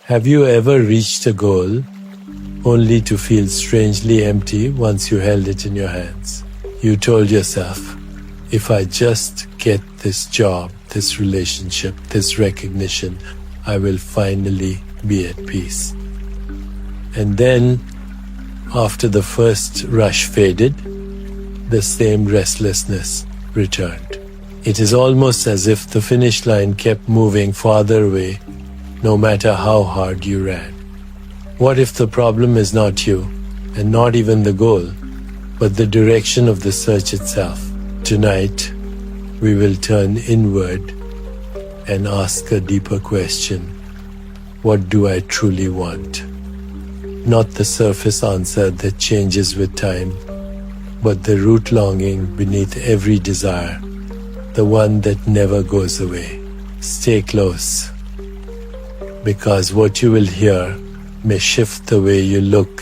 Have you ever reached a goal only to feel strangely empty once you held it in your hands? You told yourself, if I just get this job, this relationship, this recognition, I will finally be at peace. And then, after the first rush faded, the same restlessness returned. It is almost as if the finish line kept moving farther away, no matter how hard you ran. What if the problem is not you, and not even the goal, but the direction of the search itself? Tonight, we will turn inward and ask a deeper question. What do I truly want? Not the surface answer that changes with time, but the root longing beneath every desire, the one that never goes away. Stay close, because what you will hear may shift the way you look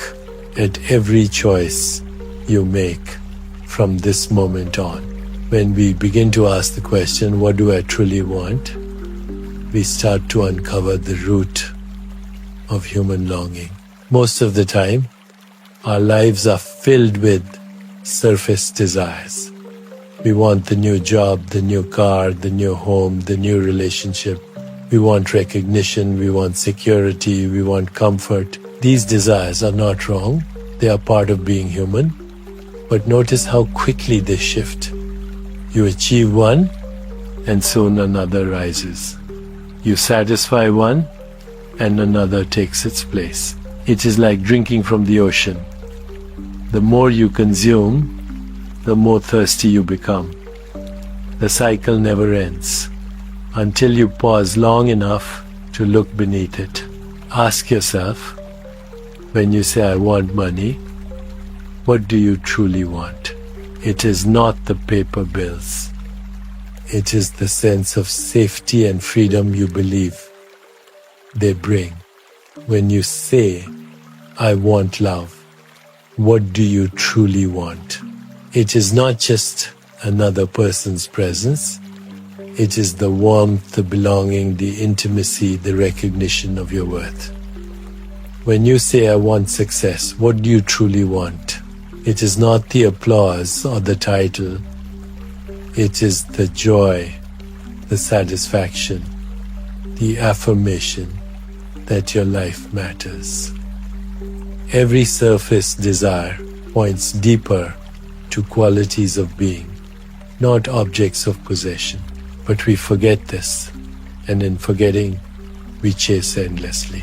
at every choice you make from this moment on. When we begin to ask the question, what do I truly want? We start to uncover the root of human longing. Most of the time, our lives are filled with surface desires. We want the new job, the new car, the new home, the new relationship. We want recognition, we want security, we want comfort. These desires are not wrong. They are part of being human. But notice how quickly they shift. You achieve one, and soon another rises. You satisfy one, and another takes its place. It is like drinking from the ocean. The more you consume, the more thirsty you become. The cycle never ends until you pause long enough to look beneath it. Ask yourself, when you say, I want money, what do you truly want? It is not the paper bills. It is the sense of safety and freedom you believe they bring. When you say, I want love, what do you truly want? It is not just another person's presence. It is the warmth, the belonging, the intimacy, the recognition of your worth. When you say, I want success, what do you truly want? It is not the applause or the title. It is the joy, the satisfaction, the affirmation that your life matters. Every surface desire points deeper to qualities of being, not objects of possession. But we forget this, and in forgetting, we chase endlessly.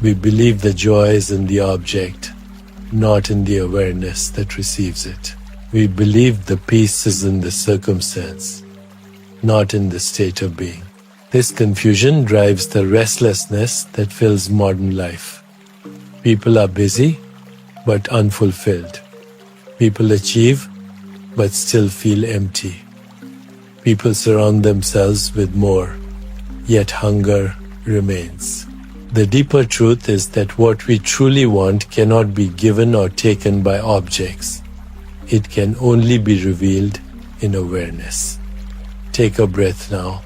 We believe the joy is in the object, not in the awareness that receives it. We believe the peace is in the circumstance, not in the state of being. This confusion drives the restlessness that fills modern life. People are busy, but unfulfilled. People achieve, but still feel empty. People surround themselves with more, yet hunger remains. The deeper truth is that what we truly want cannot be given or taken by objects. It can only be revealed in awareness. Take a breath now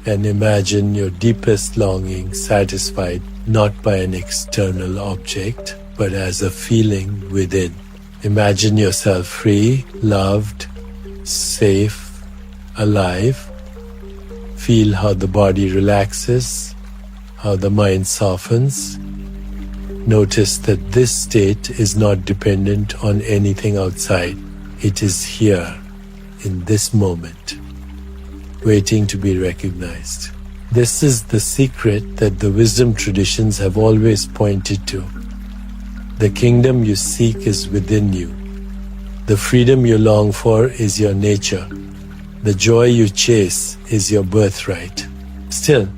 and imagine your deepest longing satisfied not by an external object, but as a feeling within. Imagine yourself free, loved, safe, alive. Feel how the body relaxes, how the mind softens. Notice that this state is not dependent on anything outside. It is here, in this moment, waiting to be recognized. This is the secret that the wisdom traditions have always pointed to. The kingdom you seek is within you. The freedom you long for is your nature. The joy you chase is your birthright. Still,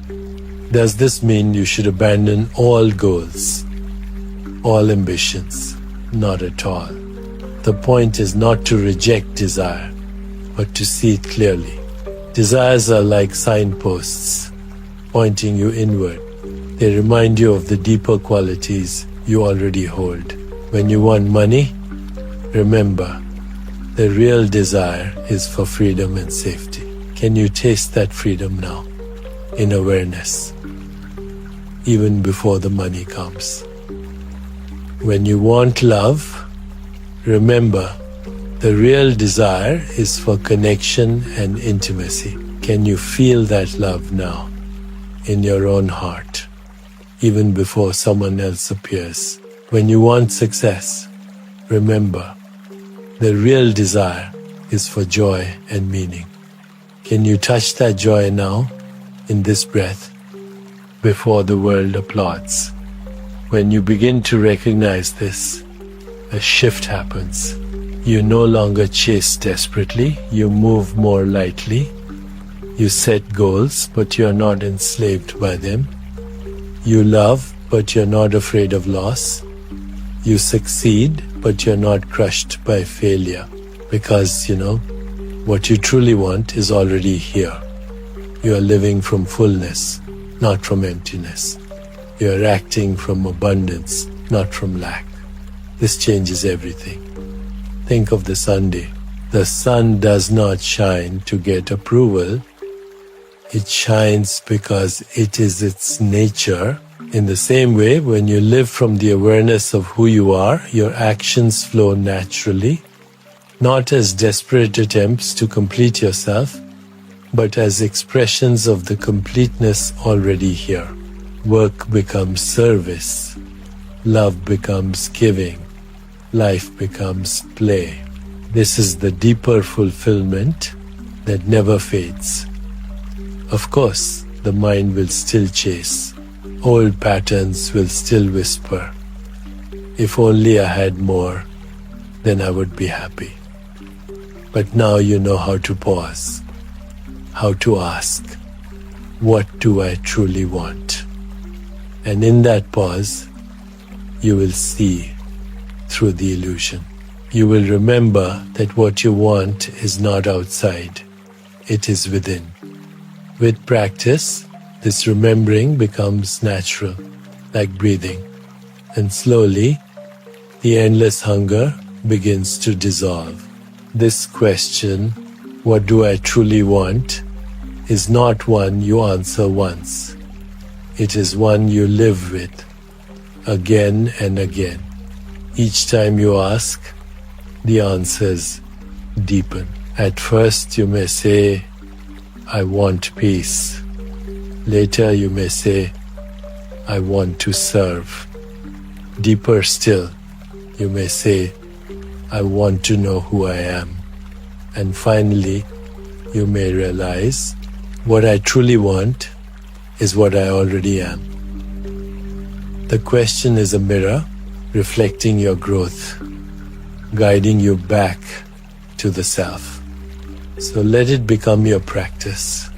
does this mean you should abandon all goals, all ambitions? Not at all. The point is not to reject desire, but to see it clearly. Desires are like signposts, pointing you inward. They remind you of the deeper qualities you already hold. When you want money, remember, the real desire is for freedom and safety. Can you taste that freedom now, in awareness? even before the money comes. When you want love, remember, the real desire is for connection and intimacy. Can you feel that love now in your own heart, even before someone else appears? When you want success, remember, the real desire is for joy and meaning. Can you touch that joy now, in this breath, before the world applauds? When you begin to recognize this, a shift happens. You no longer chase desperately, you move more lightly. You set goals, but you are not enslaved by them. You love, but you're not afraid of loss. You succeed, but you're not crushed by failure. Because, what you truly want is already here. You are living from fullness, not from emptiness. You are acting from abundance, not from lack. This changes everything. Think of the Sunday. The sun does not shine to get approval. It shines because it is its nature. In the same way, when you live from the awareness of who you are, your actions flow naturally, not as desperate attempts to complete yourself, but as expressions of the completeness already here. Work becomes service. Love becomes giving. Life becomes play. This is the deeper fulfillment that never fades. Of course, the mind will still chase. Old patterns will still whisper, if only I had more, then I would be happy. But now you know how to pause, how to ask, what do I truly want? And in that pause, you will see through the illusion. You will remember that what you want is not outside, it is within. With practice, this remembering becomes natural, like breathing, and slowly, the endless hunger begins to dissolve. This question, what do I truly want, is not one you answer once. It is one you live with, again and again. Each time you ask, the answers deepen. At first you may say, I want peace. Later you may say, I want to serve. Deeper still, you may say, I want to know who I am. And finally, you may realize, what I truly want is what I already am. The question is a mirror reflecting your growth, guiding you back to the self. So let it become your practice.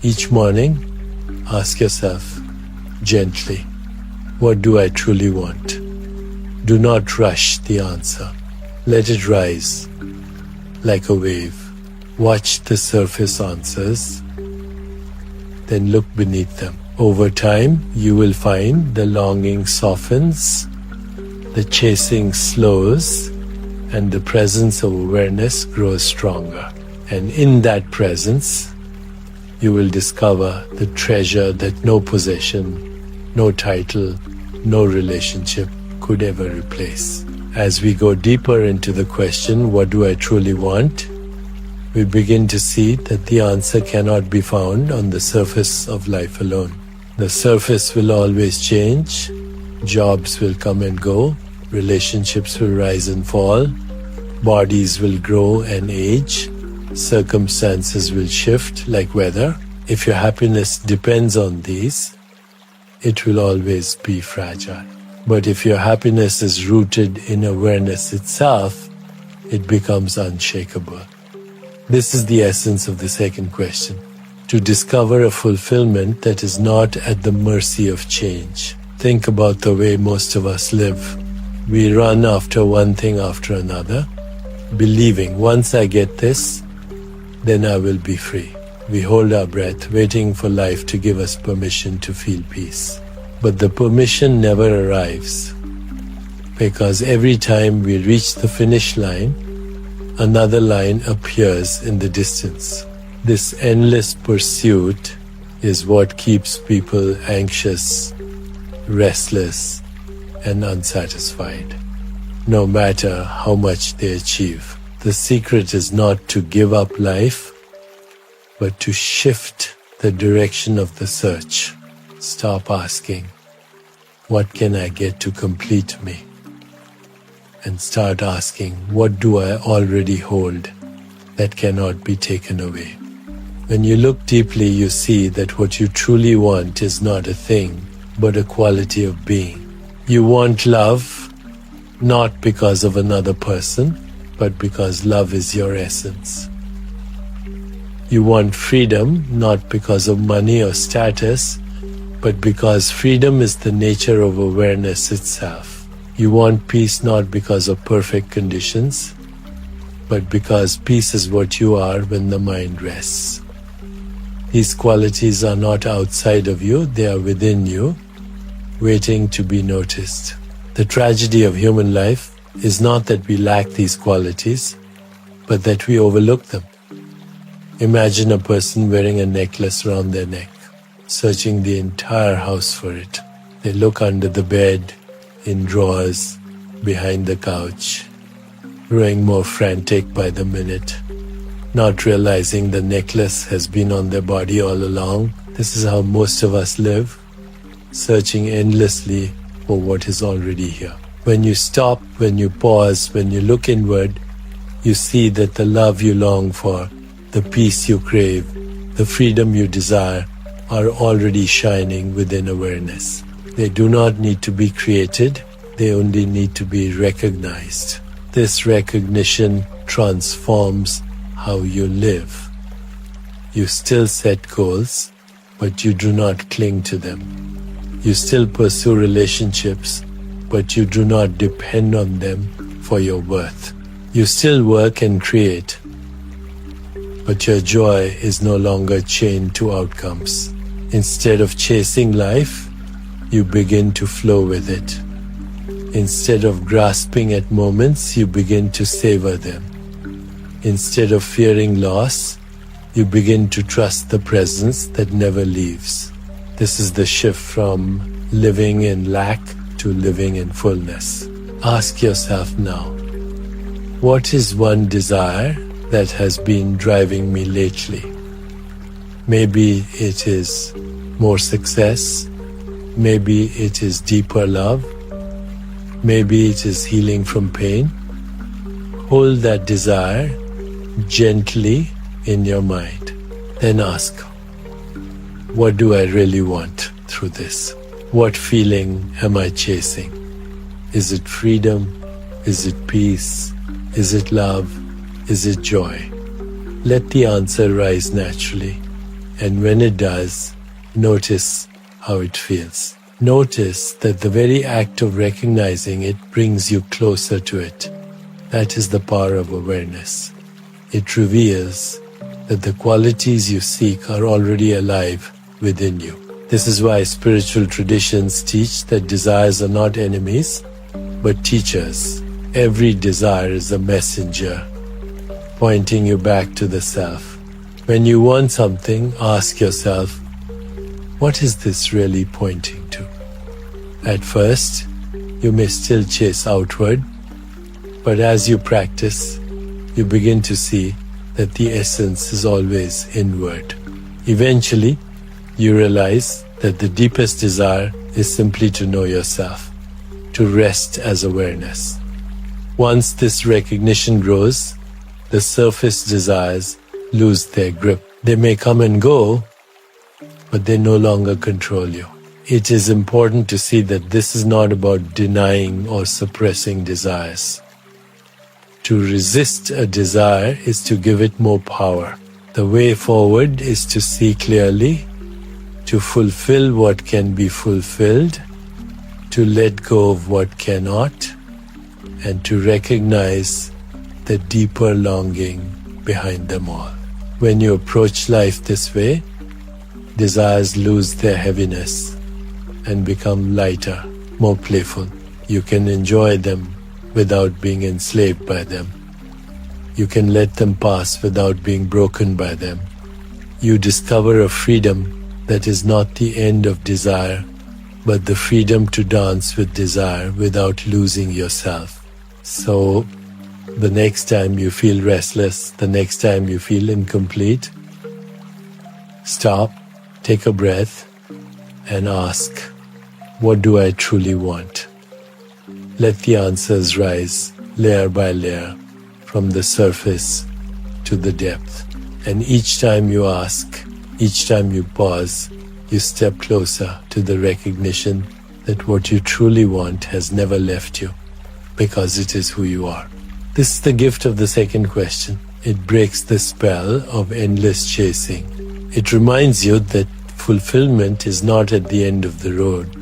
Each morning, ask yourself gently, what do I truly want? Do not rush the answer. Let it rise like a wave. Watch the surface answers, then look beneath them. Over time, you will find the longing softens, the chasing slows, and the presence of awareness grows stronger. And in that presence, you will discover the treasure that no possession, no title, no relationship could ever replace. As we go deeper into the question, what do I truly want? We begin to see that the answer cannot be found on the surface of life alone. The surface will always change, jobs will come and go, relationships will rise and fall, bodies will grow and age, circumstances will shift like weather. If your happiness depends on these, it will always be fragile. But if your happiness is rooted in awareness itself, it becomes unshakable. This is the essence of the second question, to discover a fulfillment that is not at the mercy of change. Think about the way most of us live. We run after one thing after another, believing once I get this, then I will be free. We hold our breath, waiting for life to give us permission to feel peace. But the permission never arrives, because every time we reach the finish line, another line appears in the distance. This endless pursuit is what keeps people anxious, restless, and unsatisfied, no matter how much they achieve. The secret is not to give up life, but to shift the direction of the search. Stop asking, what can I get to complete me? And start asking, what do I already hold that cannot be taken away? When you look deeply, you see that what you truly want is not a thing, but a quality of being. You want love, not because of another person, but because love is your essence. You want freedom, not because of money or status, but because freedom is the nature of awareness itself. You want peace not because of perfect conditions, but because peace is what you are when the mind rests. These qualities are not outside of you, they are within you, waiting to be noticed. The tragedy of human life is not that we lack these qualities, but that we overlook them. Imagine a person wearing a necklace around their neck, searching the entire house for it. They look under the bed, in drawers, behind the couch, growing more frantic by the minute, not realizing the necklace has been on their body all along. This is how most of us live, searching endlessly for what is already here. When you stop, when you pause, when you look inward, you see that the love you long for, the peace you crave, the freedom you desire are already shining within awareness. They do not need to be created, they only need to be recognized. This recognition transforms how you live. You still set goals, but you do not cling to them. You still pursue relationships, but you do not depend on them for your worth. You still work and create, but your joy is no longer chained to outcomes. Instead of chasing life, you begin to flow with it. Instead of grasping at moments, you begin to savor them. Instead of fearing loss, you begin to trust the presence that never leaves. This is the shift from living in lack to living in fullness. Ask yourself now, what is one desire that has been driving me lately? Maybe it is more success, maybe it is deeper love, maybe it is healing from pain. Hold that desire gently in your mind. Then ask, what do I really want through this? What feeling am I chasing? Is it freedom? Is it peace? Is it love? Is it joy? Let the answer rise naturally, and when it does, notice how it feels. Notice that the very act of recognizing it brings you closer to it. That is the power of awareness. It reveals that the qualities you seek are already alive within you. This is why spiritual traditions teach that desires are not enemies, but teachers. Every desire is a messenger, pointing you back to the self. When you want something, ask yourself, what is this really pointing to? At first, you may still chase outward, but as you practice, you begin to see that the essence is always inward. Eventually, you realize that the deepest desire is simply to know yourself, to rest as awareness. Once this recognition grows, the surface desires lose their grip. They may come and go, but they no longer control you. It is important to see that this is not about denying or suppressing desires. To resist a desire is to give it more power. The way forward is to see clearly, to fulfill what can be fulfilled, to let go of what cannot, and to recognize the deeper longing behind them all. When you approach life this way, desires lose their heaviness and become lighter, more playful. You can enjoy them without being enslaved by them. You can let them pass without being broken by them. You discover a freedom that is not the end of desire, but the freedom to dance with desire without losing yourself. So, the next time you feel restless, the next time you feel incomplete, stop, take a breath, and ask, what do I truly want? Let the answers rise layer by layer, from the surface to the depth. And each time you ask, each time you pause, you step closer to the recognition that what you truly want has never left you, because it is who you are. This is the gift of the second question. It breaks the spell of endless chasing. It reminds you that fulfillment is not at the end of the road.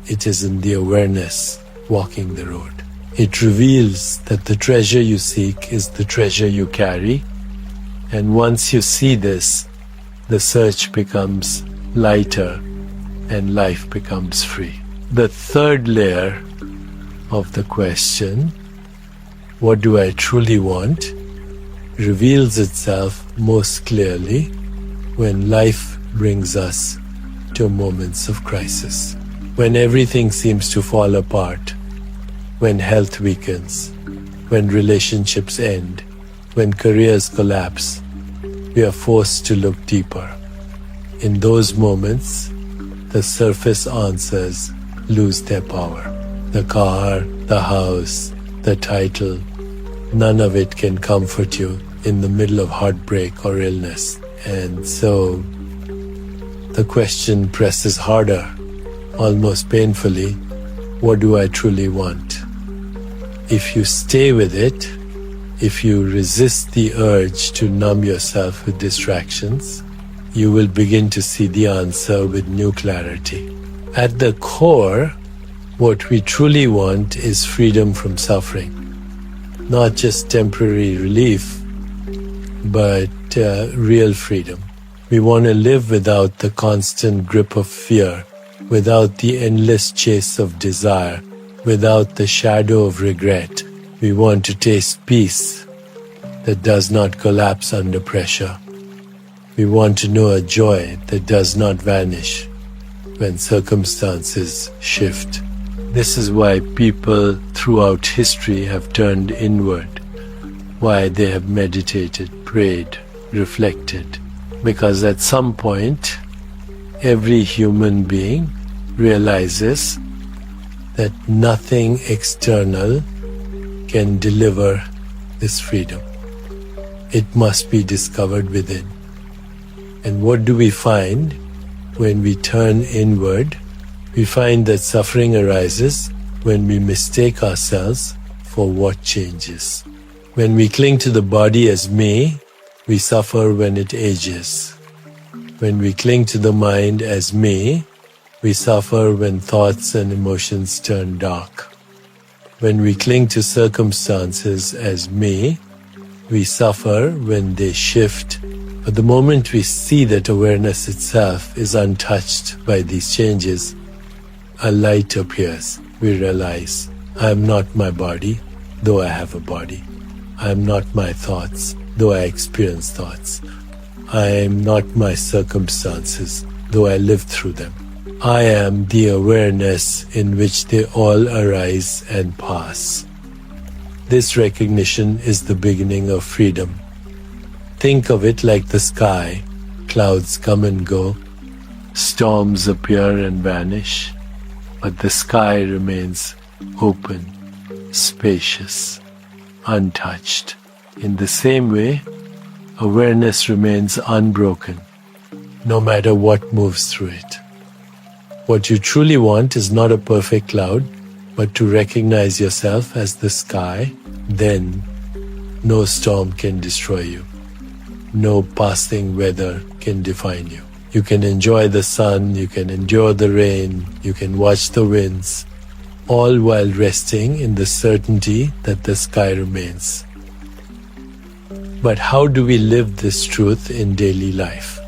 It is in the awareness walking the road. It reveals that the treasure you seek is the treasure you carry. And once you see this, the search becomes lighter and life becomes free. The third layer of the question, what do I truly want, reveals itself most clearly when life brings us to moments of crisis. When everything seems to fall apart, when health weakens, when relationships end, when careers collapse, we are forced to look deeper. In those moments, the surface answers lose their power. The car, the house, the title, none of it can comfort you in the middle of heartbreak or illness. And so, the question presses harder, almost painfully, what do I truly want? If you stay with it, if you resist the urge to numb yourself with distractions, you will begin to see the answer with new clarity. At the core, what we truly want is freedom from suffering. Not just temporary relief, but real freedom. We want to live without the constant grip of fear, without the endless chase of desire, without the shadow of regret. We want to taste peace that does not collapse under pressure. We want to know a joy that does not vanish when circumstances shift. This is why people throughout history have turned inward, why they have meditated, prayed, reflected. Because at some point, every human being realizes that nothing external can deliver this freedom. It must be discovered within. And what do we find when we turn inward? We find that suffering arises when we mistake ourselves for what changes. When we cling to the body as me, we suffer when it ages. When we cling to the mind as me, we suffer when thoughts and emotions turn dark. When we cling to circumstances as me, we suffer when they shift. But the moment we see that awareness itself is untouched by these changes, a light appears. We realize, I am not my body, though I have a body. I am not my thoughts, though I experience thoughts. I am not my circumstances, though I live through them. I am the awareness in which they all arise and pass. This recognition is the beginning of freedom. Think of it like the sky. Clouds come and go, storms appear and vanish, but the sky remains open, spacious, untouched. In the same way, awareness remains unbroken, no matter what moves through it. What you truly want is not a perfect cloud, but to recognize yourself as the sky. Then no storm can destroy you. No passing weather can define you. You can enjoy the sun, you can endure the rain, you can watch the winds, all while resting in the certainty that the sky remains. But how do we live this truth in daily life?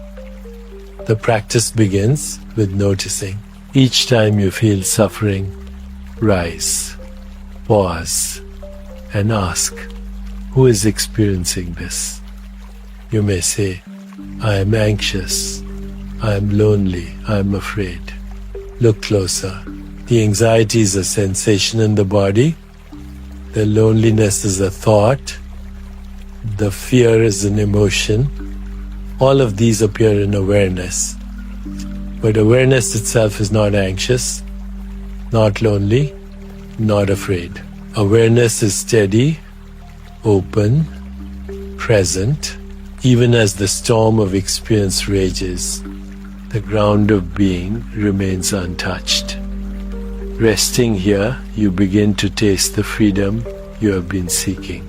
The practice begins with noticing. Each time you feel suffering, rise, pause, and ask, who is experiencing this? You may say, I am anxious, I'm lonely, I'm afraid. Look closer. The anxiety is a sensation in the body. The loneliness is a thought. The fear is an emotion. All of these appear in awareness. But awareness itself is not anxious, not lonely, not afraid. Awareness is steady, open, present. Even as the storm of experience rages, the ground of being remains untouched. Resting here, you begin to taste the freedom you have been seeking.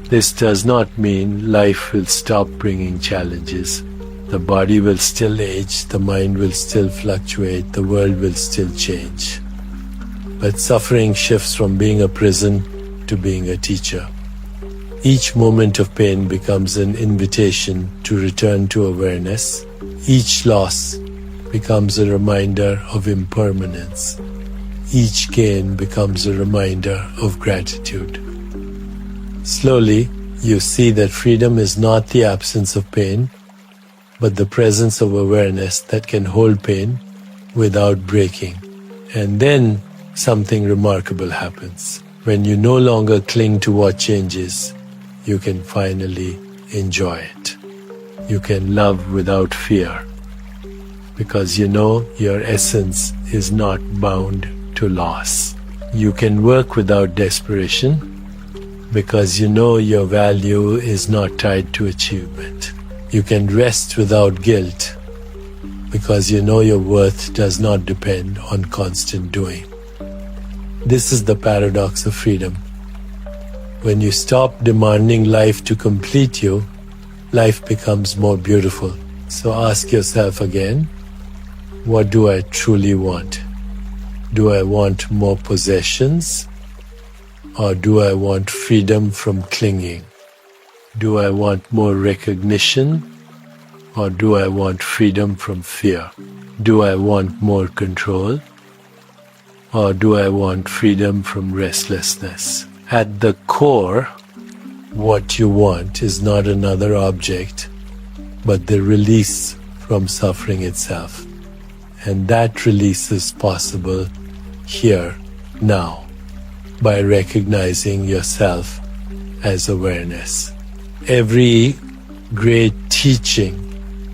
This does not mean life will stop bringing challenges. The body will still age, the mind will still fluctuate, the world will still change. But suffering shifts from being a prison to being a teacher. Each moment of pain becomes an invitation to return to awareness. Each loss becomes a reminder of impermanence. Each gain becomes a reminder of gratitude. Slowly, you see that freedom is not the absence of pain, but the presence of awareness that can hold pain without breaking. And then something remarkable happens. When you no longer cling to what changes, you can finally enjoy it. You can love without fear, because you know your essence is not bound to loss. You can work without desperation, because you know your value is not tied to achievement. You can rest without guilt, because you know your worth does not depend on constant doing. This is the paradox of freedom. When you stop demanding life to complete you, life becomes more beautiful. So ask yourself again, what do I truly want? Do I want more possessions? Or do I want freedom from clinging? Do I want more recognition? Or do I want freedom from fear? Do I want more control? Or do I want freedom from restlessness? At the core, what you want is not another object, but the release from suffering itself. And that release is possible here, now, by recognizing yourself as awareness. Every great teaching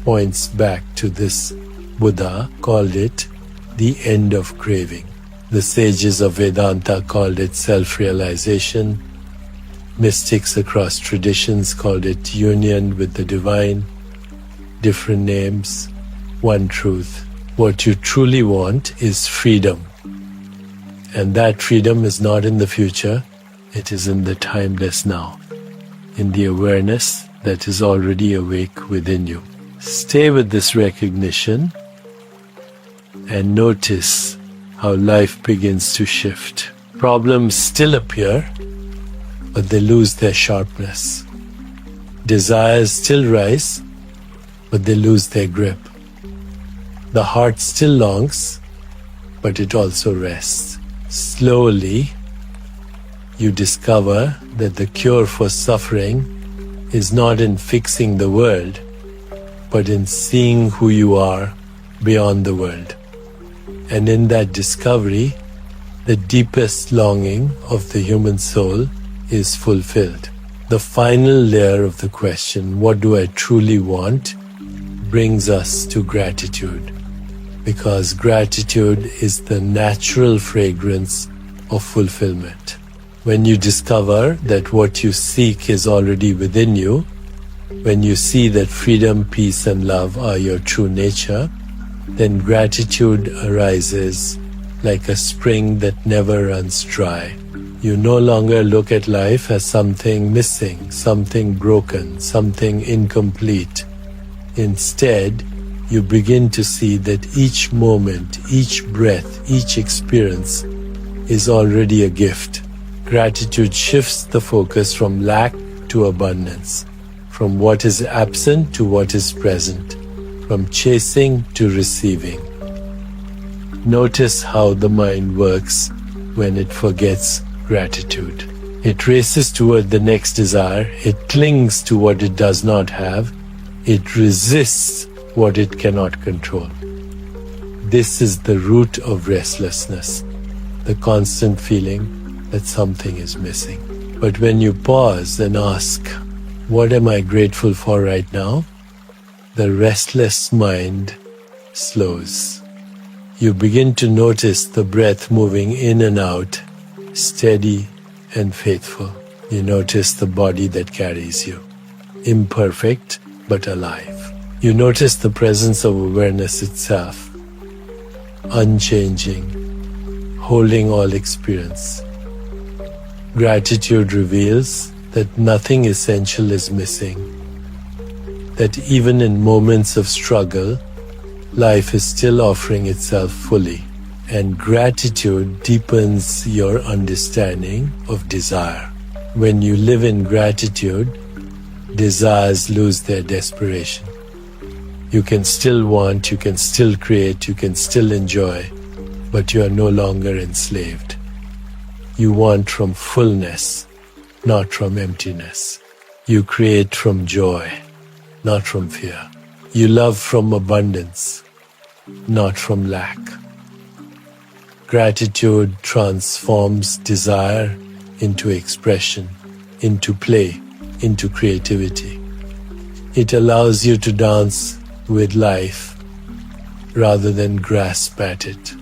points back to this. Buddha called it the end of craving. The sages of Vedanta called it self-realization. Mystics across traditions called it union with the divine. Different names, one truth. What you truly want is freedom. And that freedom is not in the future, it is in the timeless now, in the awareness that is already awake within you. Stay with this recognition and notice how life begins to shift. Problems still appear, but they lose their sharpness. Desires still rise, but they lose their grip. The heart still longs, but it also rests. Slowly, you discover that the cure for suffering is not in fixing the world, but in seeing who you are beyond the world. And in that discovery, the deepest longing of the human soul is fulfilled. The final layer of the question, what do I truly want, brings us to gratitude. Because gratitude is the natural fragrance of fulfillment. When you discover that what you seek is already within you, when you see that freedom, peace, and love are your true nature, then gratitude arises like a spring that never runs dry. You no longer look at life as something missing, something broken, something incomplete. Instead, you begin to see that each moment, each breath, each experience is already a gift. Gratitude shifts the focus from lack to abundance, from what is absent to what is present, from chasing to receiving. Notice how the mind works when it forgets gratitude. It races toward the next desire, it clings to what it does not have, it resists what it cannot control. This is the root of restlessness, the constant feeling that something is missing. But when you pause and ask, what am I grateful for right now? The restless mind slows. You begin to notice the breath moving in and out, steady and faithful. You notice the body that carries you, imperfect but alive. You notice the presence of awareness itself, unchanging, holding all experience. Gratitude reveals that nothing essential is missing, that even in moments of struggle, life is still offering itself fully, and gratitude deepens your understanding of desire. When you live in gratitude, desires lose their desperation. You can still want, you can still create, you can still enjoy, but you are no longer enslaved. You want from fullness, not from emptiness. You create from joy, not from fear. You love from abundance, not from lack. Gratitude transforms desire into expression, into play, into creativity. It allows you to dance with life rather than grasp at it.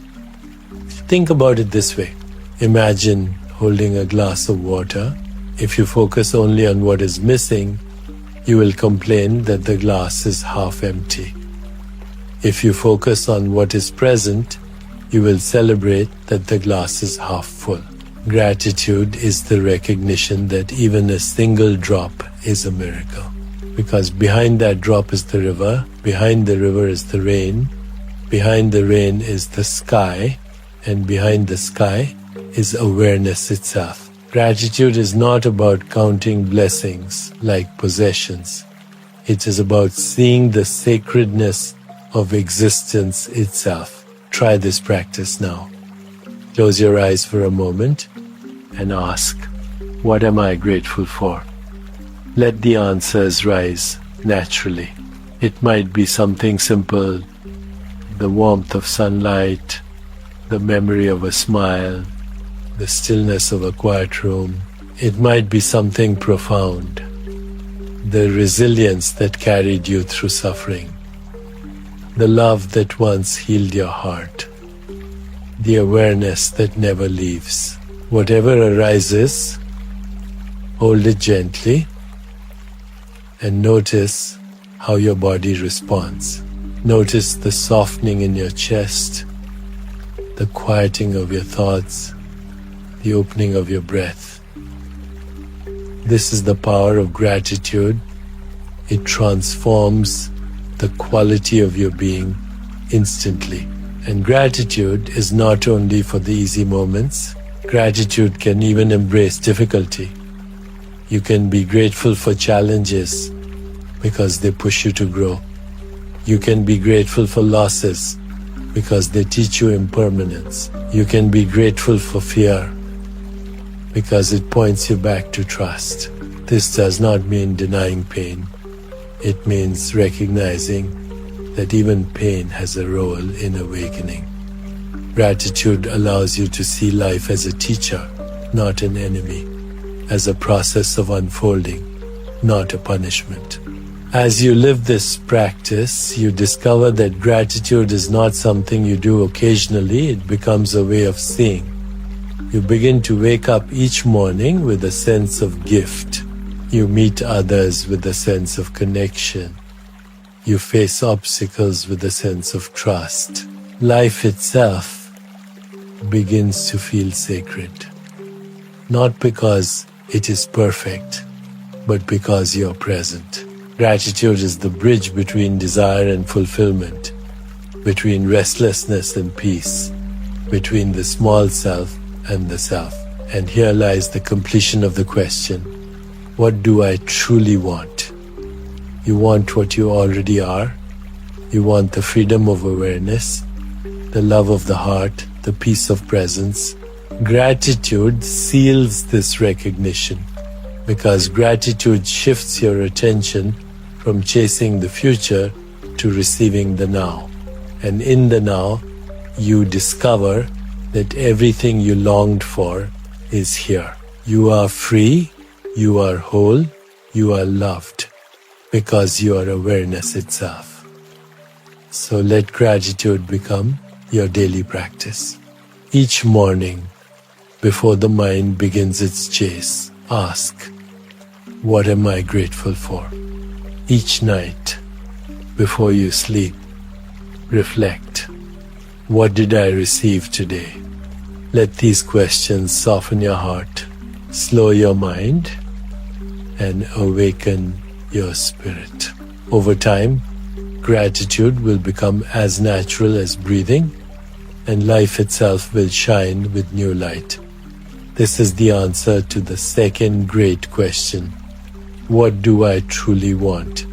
Think about it this way. Imagine holding a glass of water. If you focus only on what is missing, you will complain that the glass is half empty. If you focus on what is present, you will celebrate that the glass is half full. Gratitude is the recognition that even a single drop is a miracle. Because behind that drop is the river, behind the river is the rain, behind the rain is the sky, and behind the sky is awareness itself. Gratitude is not about counting blessings like possessions. It is about seeing the sacredness of existence itself. Try this practice now. Close your eyes for a moment and ask, what am I grateful for? Let the answers rise naturally. It might be something simple, the warmth of sunlight, the memory of a smile, the stillness of a quiet room. It might be something profound, the resilience that carried you through suffering, the love that once healed your heart, the awareness that never leaves. Whatever arises, hold it gently and notice how your body responds. Notice the softening in your chest, the quieting of your thoughts, the opening of your breath. This is the power of gratitude. It transforms the quality of your being instantly. And gratitude is not only for the easy moments. Gratitude can even embrace difficulty. You can be grateful for challenges because they push you to grow. You can be grateful for losses because they teach you impermanence. You can be grateful for fear because it points you back to trust. This does not mean denying pain. It means recognizing that even pain has a role in awakening. Gratitude allows you to see life as a teacher, not an enemy, as a process of unfolding, not a punishment. As you live this practice, you discover that gratitude is not something you do occasionally, it becomes a way of seeing. You begin to wake up each morning with a sense of gift. You meet others with a sense of connection. You face obstacles with a sense of trust. Life itself begins to feel sacred. Not because it is perfect, but because you are present. Gratitude is the bridge between desire and fulfillment, between restlessness and peace, between the small self and the self. And here lies the completion of the question, what do I truly want? You want what you already are. You want the freedom of awareness, the love of the heart, the peace of presence. Gratitude seals this recognition because gratitude shifts your attention from chasing the future to receiving the now. And in the now, you discover that everything you longed for is here. You are free, you are whole, you are loved, because you are awareness itself. So let gratitude become your daily practice. Each morning, before the mind begins its chase, ask, what am I grateful for? Each night, before you sleep, reflect, what did I receive today? Let these questions soften your heart, slow your mind, and awaken your spirit. Over time, gratitude will become as natural as breathing, and life itself will shine with new light. This is the answer to the second great question. What do I truly want?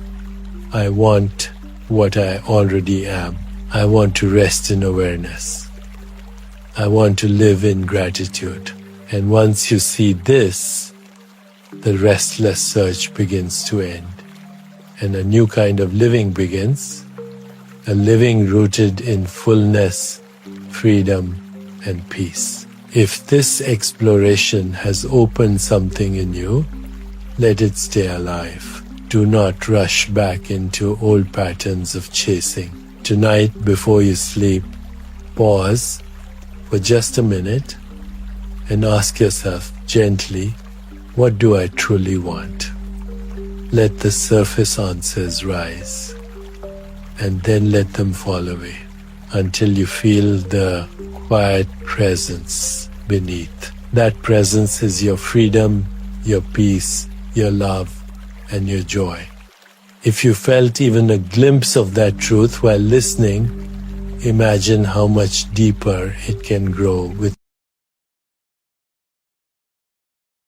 I want what I already am. I want to rest in awareness. I want to live in gratitude. And once you see this, the restless search begins to end. And a new kind of living begins, a living rooted in fullness, freedom, and peace. If this exploration has opened something in you, let it stay alive. Do not rush back into old patterns of chasing. Tonight, before you sleep, pause for just a minute and ask yourself gently, what do I truly want? Let the surface answers rise, and then let them fall away until you feel the quiet presence beneath. That presence is your freedom, your peace, your love, and your joy. If you felt even a glimpse of that truth while listening, imagine how much deeper it can grow with